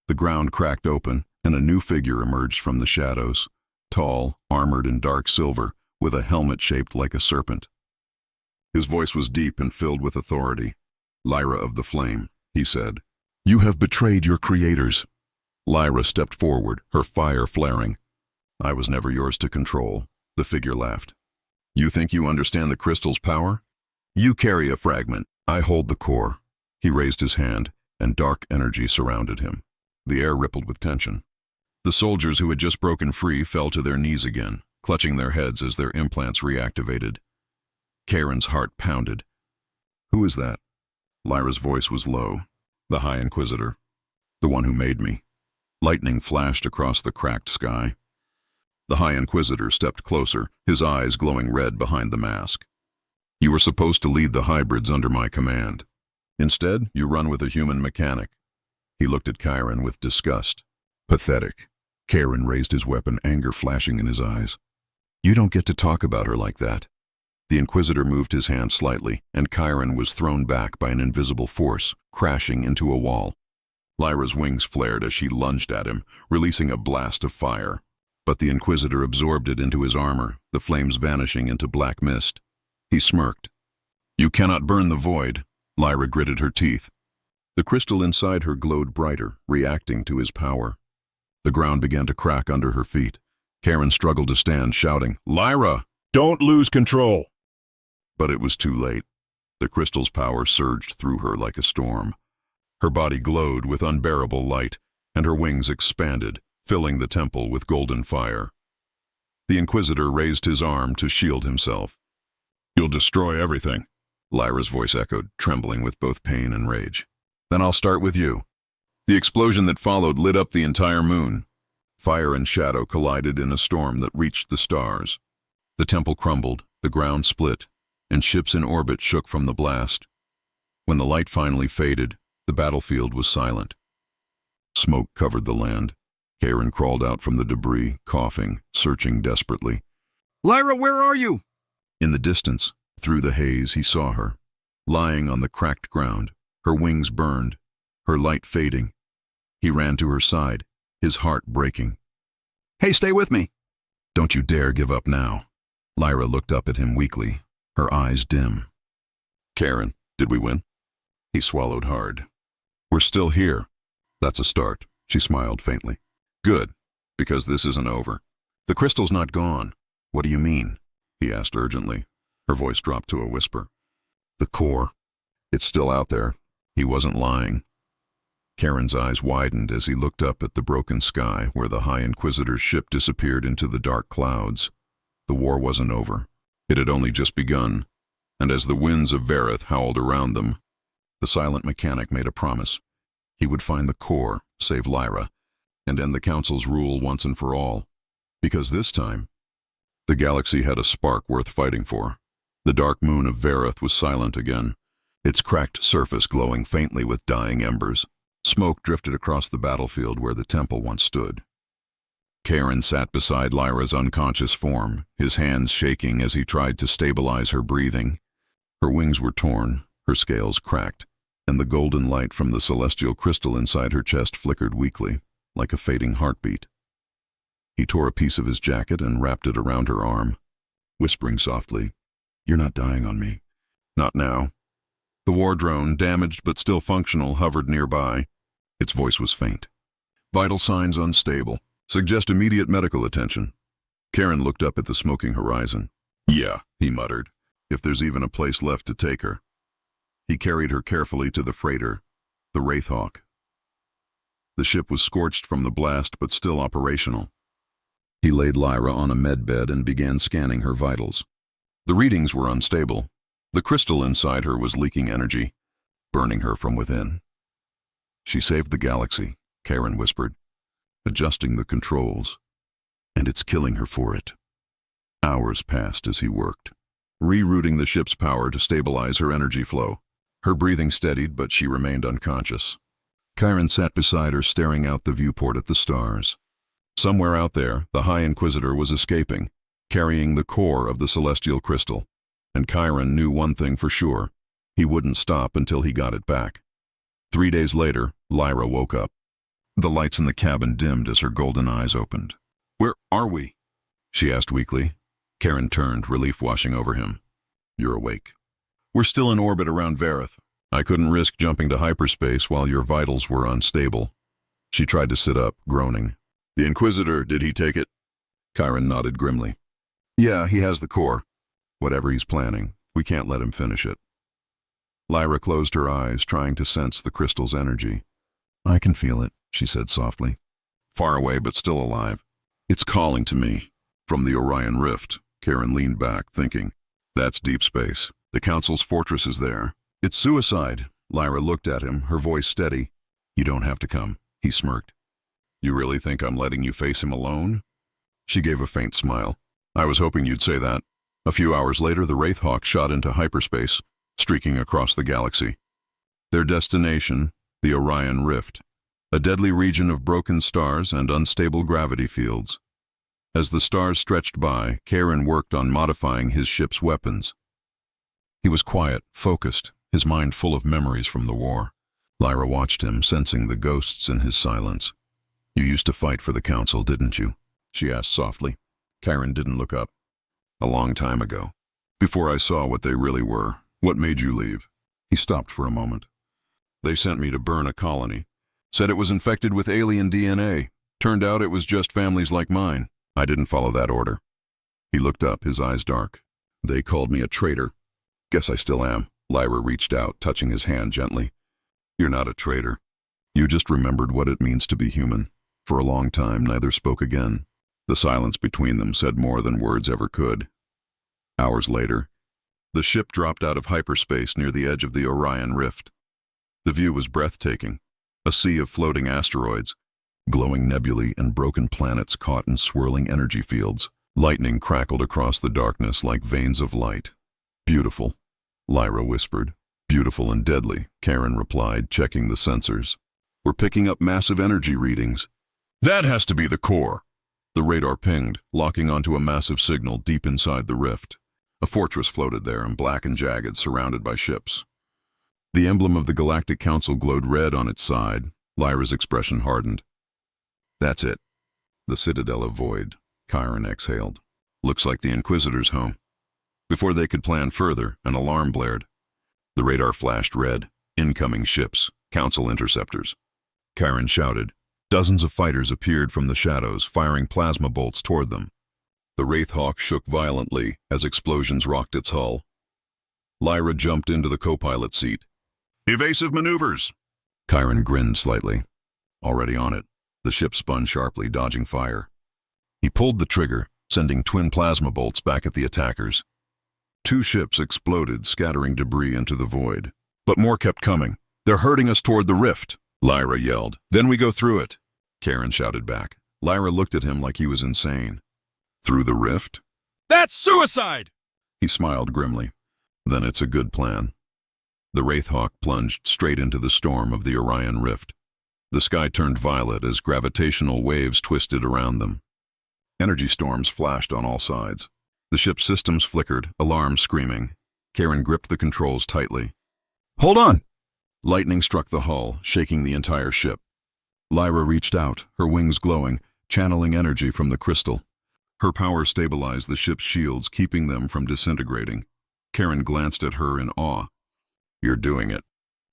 The ground cracked open, and a new figure emerged from the shadows. Tall, armored in dark silver, with a helmet shaped like a serpent. His voice was deep and filled with authority. "Lyra of the Flame," he said. "You have betrayed your creators." Lyra stepped forward, her fire flaring. "I was never yours to control," the figure laughed. "You think you understand the crystal's power? You carry a fragment. I hold the core." He raised his hand, and dark energy surrounded him. The air rippled with tension. The soldiers who had just broken free fell to their knees again, clutching their heads as their implants reactivated. Karen's heart pounded. "Who is that?" Lyra's voice was low. "The High Inquisitor. The one who made me." Lightning flashed across the cracked sky. The High Inquisitor stepped closer, his eyes glowing red behind the mask. "You were supposed to lead the hybrids under my command. Instead, you run with a human mechanic." He looked at Karen with disgust. "Pathetic." Karen raised his weapon, anger flashing in his eyes. "You don't get to talk about her like that." The Inquisitor moved his hand slightly, and Chiron was thrown back by an invisible force, crashing into a wall. Lyra's wings flared as she lunged at him, releasing a blast of fire. But the Inquisitor absorbed it into his armor, the flames vanishing into black mist. He smirked. "You cannot burn the void," Lyra gritted her teeth. The crystal inside her glowed brighter, reacting to his power. The ground began to crack under her feet. Karen struggled to stand, shouting, "Lyra, don't lose control!" But it was too late. The crystal's power surged through her like a storm. Her body glowed with unbearable light, and her wings expanded, filling the temple with golden fire. The Inquisitor raised his arm to shield himself. "You'll destroy everything," Lyra's voice echoed, trembling with both pain and rage. "Then I'll start with you." The explosion that followed lit up the entire moon. Fire and shadow collided in a storm that reached the stars. The temple crumbled, the ground split, and ships in orbit shook from the blast. When the light finally faded, the battlefield was silent. Smoke covered the land. Karen crawled out from the debris, coughing, searching desperately. "Lyra, where are you?" In the distance, through the haze, he saw her, lying on the cracked ground, her wings burned, her light fading. He ran to her side, his heart breaking. "Hey, stay with me." "Don't you dare give up now." Lyra looked up at him weakly, her eyes dim. "Karen, did we win?" He swallowed hard. "We're still here." "That's a start," she smiled faintly. "Good, because this isn't over." "The crystal's not gone." "What do you mean?" he asked urgently. Her voice dropped to a whisper. "The core. It's still out there." He wasn't lying. Karen's eyes widened as he looked up at the broken sky where the High Inquisitor's ship disappeared into the dark clouds. The war wasn't over. It had only just begun, and as the winds of Vareth howled around them, the silent mechanic made a promise. He would find the core, save Lyra, and end the Council's rule once and for all. Because this time, the galaxy had a spark worth fighting for. The dark moon of Vareth was silent again, its cracked surface glowing faintly with dying embers. Smoke drifted across the battlefield where the temple once stood. Karen sat beside Lyra's unconscious form, his hands shaking as he tried to stabilize her breathing. Her wings were torn, her scales cracked, and the golden light from the celestial crystal inside her chest flickered weakly, like a fading heartbeat. He tore a piece of his jacket and wrapped it around her arm, whispering softly, "You're not dying on me." "Not now." The war drone, damaged but still functional, hovered nearby. Its voice was faint. "Vital signs unstable. Suggest immediate medical attention." Karen looked up at the smoking horizon. "Yeah," he muttered, "if there's even a place left to take her." He carried her carefully to the freighter, the Wraithhawk. The ship was scorched from the blast but still operational. He laid Lyra on a medbed and began scanning her vitals. The readings were unstable. The crystal inside her was leaking energy, burning her from within. "She saved the galaxy," Karen whispered, adjusting the controls. "And it's killing her for it." Hours passed as he worked, rerouting the ship's power to stabilize her energy flow. Her breathing steadied, but she remained unconscious. Karen sat beside her, staring out the viewport at the stars. Somewhere out there, the High Inquisitor was escaping, carrying the core of the celestial crystal. And Chiron knew one thing for sure. He wouldn't stop until he got it back. 3 days later, Lyra woke up. The lights in the cabin dimmed as her golden eyes opened. "Where are we?" she asked weakly. Karen turned, relief washing over him. "You're awake." "We're still in orbit around Vareth. I couldn't risk jumping to hyperspace while your vitals were unstable." She tried to sit up, groaning. "The Inquisitor, did he take it?" Chiron nodded grimly. "Yeah, he has the core. Whatever he's planning, we can't let him finish it." Lyra closed her eyes, trying to sense the crystal's energy. "I can feel it," she said softly. "Far away, but still alive. It's calling to me." From the Orion Rift, Karen leaned back, thinking, "That's deep space. The Council's fortress is there. It's suicide." Lyra looked at him, her voice steady. "You don't have to come," he smirked. "You really think I'm letting you face him alone?" She gave a faint smile. "I was hoping you'd say that." A few hours later, the Wraithhawk shot into hyperspace, streaking across the galaxy. Their destination, the Orion Rift, a deadly region of broken stars and unstable gravity fields. As the stars stretched by, Karen worked on modifying his ship's weapons. He was quiet, focused, his mind full of memories from the war. Lyra watched him, sensing the ghosts in his silence. "You used to fight for the council, didn't you?" she asked softly. Karen didn't look up. "A long time ago. Before I saw what they really were. What made you leave?" He stopped for a moment. "They sent me to burn a colony. Said it was infected with alien DNA. Turned out it was just families like mine. I didn't follow that order." He looked up, his eyes dark. "They called me a traitor. Guess I still am." Lyra reached out, touching his hand gently. "You're not a traitor. You just remembered what it means to be human." For a long time, neither spoke again. The silence between them said more than words ever could. Hours later, the ship dropped out of hyperspace near the edge of the Orion Rift. The view was breathtaking. A sea of floating asteroids, glowing nebulae and broken planets caught in swirling energy fields. Lightning crackled across the darkness like veins of light. "Beautiful," Lyra whispered. "Beautiful and deadly," Karen replied, checking the sensors. "We're picking up massive energy readings." "That has to be the core." The radar pinged, locking onto a massive signal deep inside the rift. A fortress floated there, and black and jagged, surrounded by ships. The emblem of the Galactic Council glowed red on its side. Lyra's expression hardened. "That's it. The Citadel of Void," Karen exhaled. "Looks like the Inquisitor's home." Before they could plan further, an alarm blared. The radar flashed red. "Incoming ships. Council interceptors." Karen shouted. Dozens of fighters appeared from the shadows, firing plasma bolts toward them. The Wraithhawk shook violently as explosions rocked its hull. Lyra jumped into the co-pilot seat. "Evasive maneuvers!" Karen grinned slightly. Already on it. The ship spun sharply, dodging fire. He pulled the trigger, sending twin plasma bolts back at the attackers. 2 ships exploded, scattering debris into the void. But more kept coming. "They're herding us toward the rift," Lyra yelled. "Then we go through it," Karen shouted back. Lyra looked at him like he was insane. "Through the rift?" "That's suicide!" He smiled grimly. "Then it's a good plan." The Wraithhawk plunged straight into the storm of the Orion Rift. The sky turned violet as gravitational waves twisted around them. Energy storms flashed on all sides. The ship's systems flickered, alarms screaming. Karen gripped the controls tightly. "Hold on!" Lightning struck the hull, shaking the entire ship. Lyra reached out, her wings glowing, channeling energy from the crystal. Her power stabilized the ship's shields, keeping them from disintegrating. Karen glanced at her in awe. "You're doing it.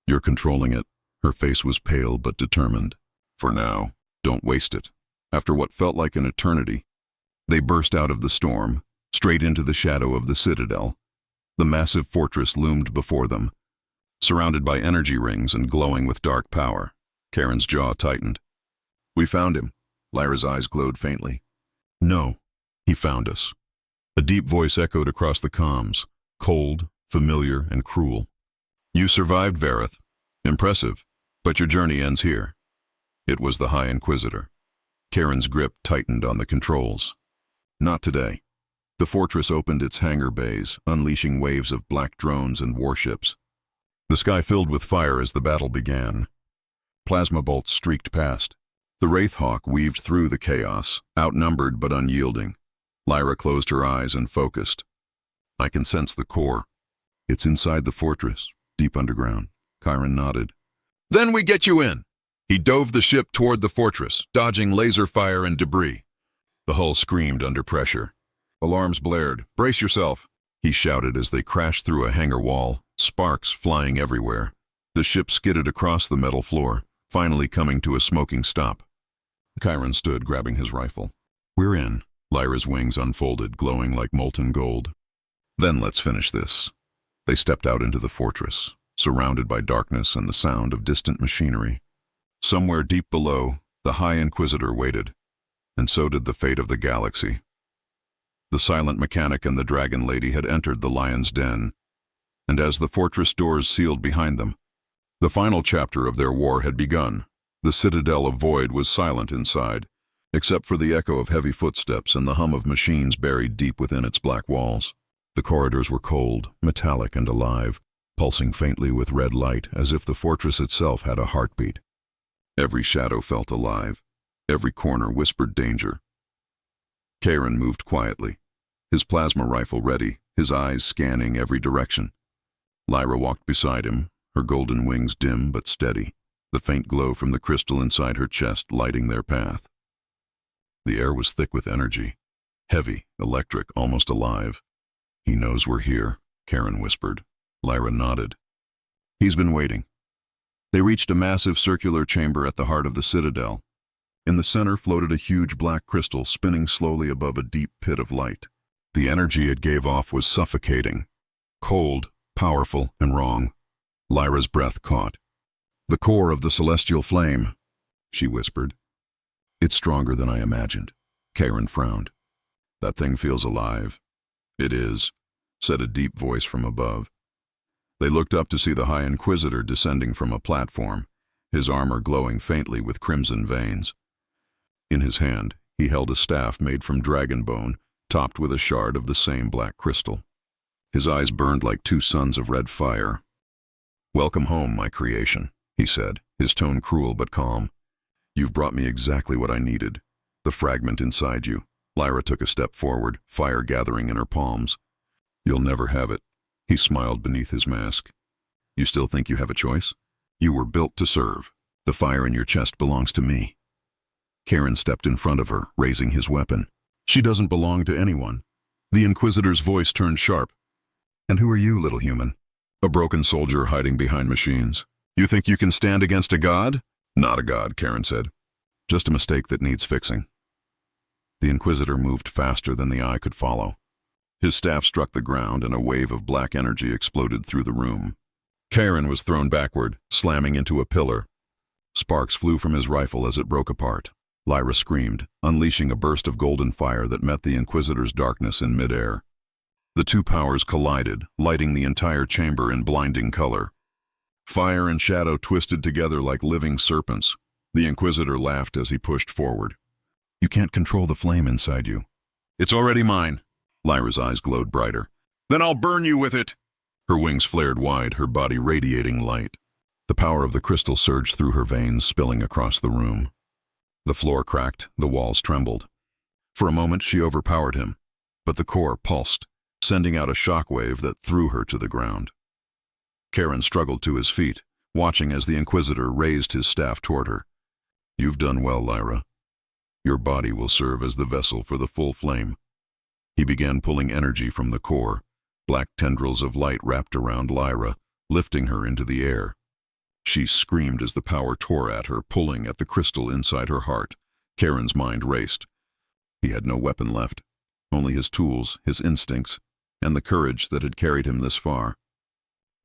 You're controlling it." Her face was pale but determined. "For now, don't waste it." After what felt like an eternity, they burst out of the storm, straight into the shadow of the Citadel. The massive fortress loomed before them, surrounded by energy rings and glowing with dark power. Karen's jaw tightened. "We found him." Lyra's eyes glowed faintly. "No, he found us." A deep voice echoed across the comms, cold, familiar, and cruel. "You survived, Vareth. Impressive, but your journey ends here." It was the High Inquisitor. Karen's grip tightened on the controls. Not today. The fortress opened its hangar bays, unleashing waves of black drones and warships. The sky filled with fire as the battle began. Plasma bolts streaked past. The Wraithhawk weaved through the chaos, outnumbered but unyielding. Lyra closed her eyes and focused. "I can sense the core. It's inside the fortress, deep underground." Karen nodded. "Then we get you in." He dove the ship toward the fortress, dodging laser fire and debris. The hull screamed under pressure. Alarms blared. "Brace yourself," he shouted as they crashed through a hangar wall, sparks flying everywhere. The ship skidded across the metal floor, finally coming to a smoking stop. Chiron stood, grabbing his rifle. "We're in." Lyra's wings unfolded, glowing like molten gold. "Then let's finish this." They stepped out into the fortress, surrounded by darkness and the sound of distant machinery. Somewhere deep below, the High Inquisitor waited, and so did the fate of the galaxy. The silent mechanic and the dragon lady had entered the lion's den, and as the fortress doors sealed behind them, the final chapter of their war had begun. The Citadel of Void was silent inside, except for the echo of heavy footsteps and the hum of machines buried deep within its black walls. The corridors were cold, metallic, and alive, pulsing faintly with red light as if the fortress itself had a heartbeat. Every shadow felt alive. Every corner whispered danger. Karen moved quietly, his plasma rifle ready, his eyes scanning every direction. Lyra walked beside him, her golden wings dim but steady, the faint glow from the crystal inside her chest lighting their path. The air was thick with energy, heavy, electric, almost alive. "He knows we're here," Karen whispered. Lyra nodded. "He's been waiting." They reached a massive circular chamber at the heart of the citadel. In the center floated a huge black crystal spinning slowly above a deep pit of light. The energy it gave off was suffocating, cold, powerful, and wrong. Lyra's breath caught. "The core of the celestial flame," she whispered. "It's stronger than I imagined." Karen frowned. "That thing feels alive." "It is," said a deep voice from above. They looked up to see the High Inquisitor descending from a platform, his armor glowing faintly with crimson veins. In his hand, he held a staff made from dragon bone, topped with a shard of the same black crystal. His eyes burned like two suns of red fire. "Welcome home, my creation," he said, his tone cruel but calm. "You've brought me exactly what I needed. The fragment inside you." Lyra took a step forward, fire gathering in her palms. "You'll never have it." He smiled beneath his mask. "You still think you have a choice? You were built to serve. The fire in your chest belongs to me." Karen stepped in front of her, raising his weapon. "She doesn't belong to anyone." The Inquisitor's voice turned sharp. "And who are you, little human?" "A broken soldier hiding behind machines." "You think you can stand against a god?" "Not a god," Karen said. "Just a mistake that needs fixing." The Inquisitor moved faster than the eye could follow. His staff struck the ground and a wave of black energy exploded through the room. Karen was thrown backward, slamming into a pillar. Sparks flew from his rifle as it broke apart. Lyra screamed, unleashing a burst of golden fire that met the Inquisitor's darkness in midair. The two powers collided, lighting the entire chamber in blinding color. Fire and shadow twisted together like living serpents. The Inquisitor laughed as he pushed forward. "You can't control the flame inside you." "It's already mine." Lyra's eyes glowed brighter. "Then I'll burn you with it." Her wings flared wide, her body radiating light. The power of the crystal surged through her veins, spilling across the room. The floor cracked, the walls trembled. For a moment she overpowered him, but the core pulsed, sending out a shockwave that threw her to the ground. Karen struggled to his feet, watching as the Inquisitor raised his staff toward her. "You've done well, Lyra. Your body will serve as the vessel for the full flame." He began pulling energy from the core. Black tendrils of light wrapped around Lyra, lifting her into the air. She screamed as the power tore at her, pulling at the crystal inside her heart. Karen's mind raced. He had no weapon left, only his tools, his instincts, and the courage that had carried him this far.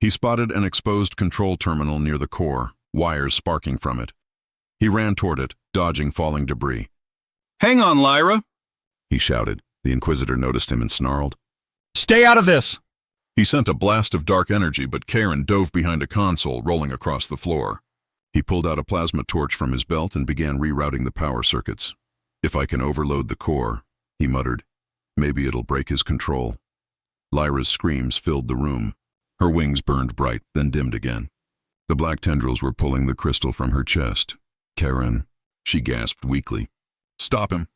He spotted an exposed control terminal near the core, wires sparking from it. He ran toward it, dodging falling debris. "Hang on, Lyra!" he shouted. The Inquisitor noticed him and snarled. "Stay out of this!" He sent a blast of dark energy, but Karen dove behind a console, rolling across the floor. He pulled out a plasma torch from his belt and began rerouting the power circuits. "If I can overload the core," he muttered, "maybe it'll break his control." Lyra's screams filled the room. Her wings burned bright, then dimmed again. The black tendrils were pulling the crystal from her chest. "Karen," she gasped weakly. "Stop him."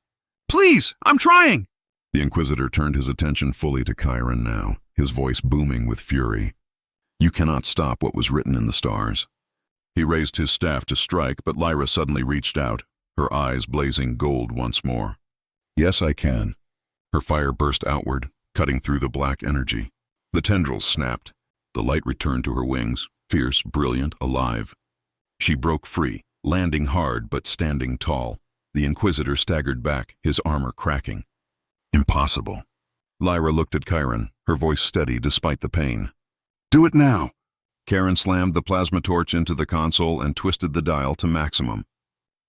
"Please, I'm trying!" The Inquisitor turned his attention fully to Karen now, his voice booming with fury. "You cannot stop what was written in the stars." He raised his staff to strike, but Lyra suddenly reached out, her eyes blazing gold once more. "Yes, I can." Her fire burst outward, cutting through the black energy. The tendrils snapped. The light returned to her wings, fierce, brilliant, alive. She broke free, landing hard but standing tall. The Inquisitor staggered back, his armor cracking. "Impossible." Lyra looked at Karen, her voice steady despite the pain. "Do it now." Karen slammed the plasma torch into the console and twisted the dial to maximum.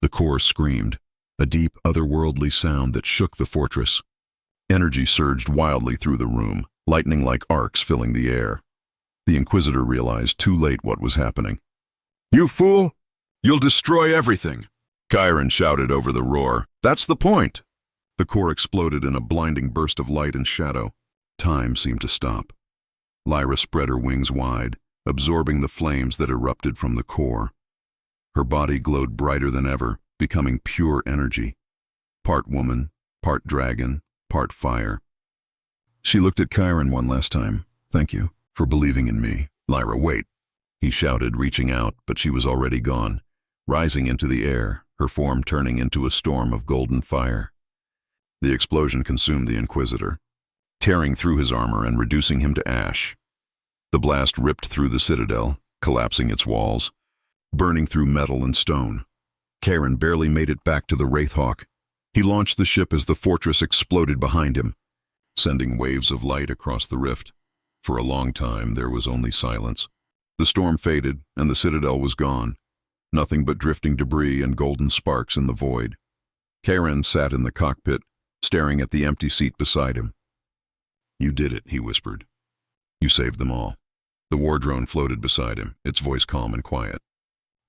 The core screamed, a deep, otherworldly sound that shook the fortress. Energy surged wildly through the room, lightning-like arcs filling the air. The Inquisitor realized too late what was happening. "You fool! You'll destroy everything!" Karen shouted over the roar. "That's the point!" The core exploded in a blinding burst of light and shadow. Time seemed to stop. Lyra spread her wings wide, absorbing the flames that erupted from the core. Her body glowed brighter than ever, becoming pure energy. Part woman, part dragon, part fire. She looked at Chiron one last time. "Thank you for believing in me." "Lyra, wait," he shouted, reaching out, but she was already gone, rising into the air, her form turning into a storm of golden fire. The explosion consumed the Inquisitor, tearing through his armor and reducing him to ash. The blast ripped through the citadel, collapsing its walls, burning through metal and stone. Chiron barely made it back to the Wraithhawk. He launched the ship as the fortress exploded behind him, sending waves of light across the rift. For a long time, there was only silence. The storm faded, and the citadel was gone. Nothing but drifting debris and golden sparks in the void. Chiron sat in the cockpit, staring at the empty seat beside him. "You did it," he whispered. "You saved them all." The war drone floated beside him, its voice calm and quiet.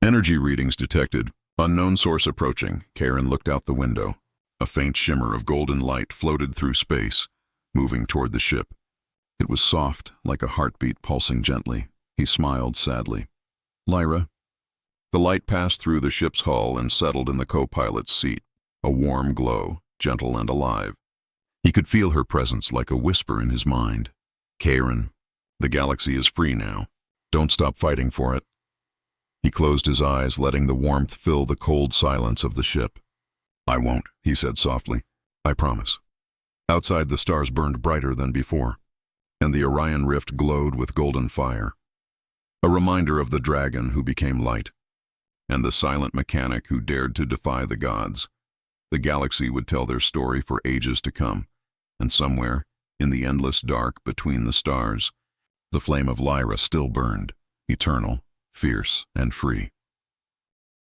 Energy readings detected. Unknown source approaching. Chiron looked out the window. A faint shimmer of golden light floated through space, moving toward the ship. It was soft, like a heartbeat pulsing gently. He smiled sadly. "Lyra." The light passed through the ship's hull and settled in the co-pilot's seat, a warm glow, gentle and alive. He could feel her presence like a whisper in his mind. "Chiron, the galaxy is free now. Don't stop fighting for it." He closed his eyes, letting the warmth fill the cold silence of the ship. "I won't," he said softly. "I promise." Outside, the stars burned brighter than before, and the Orion rift glowed with golden fire. A reminder of the dragon who became light, and the silent mechanic who dared to defy the gods. The galaxy would tell their story for ages to come, and somewhere, in the endless dark between the stars, the flame of Lyra still burned, eternal, fierce, and free.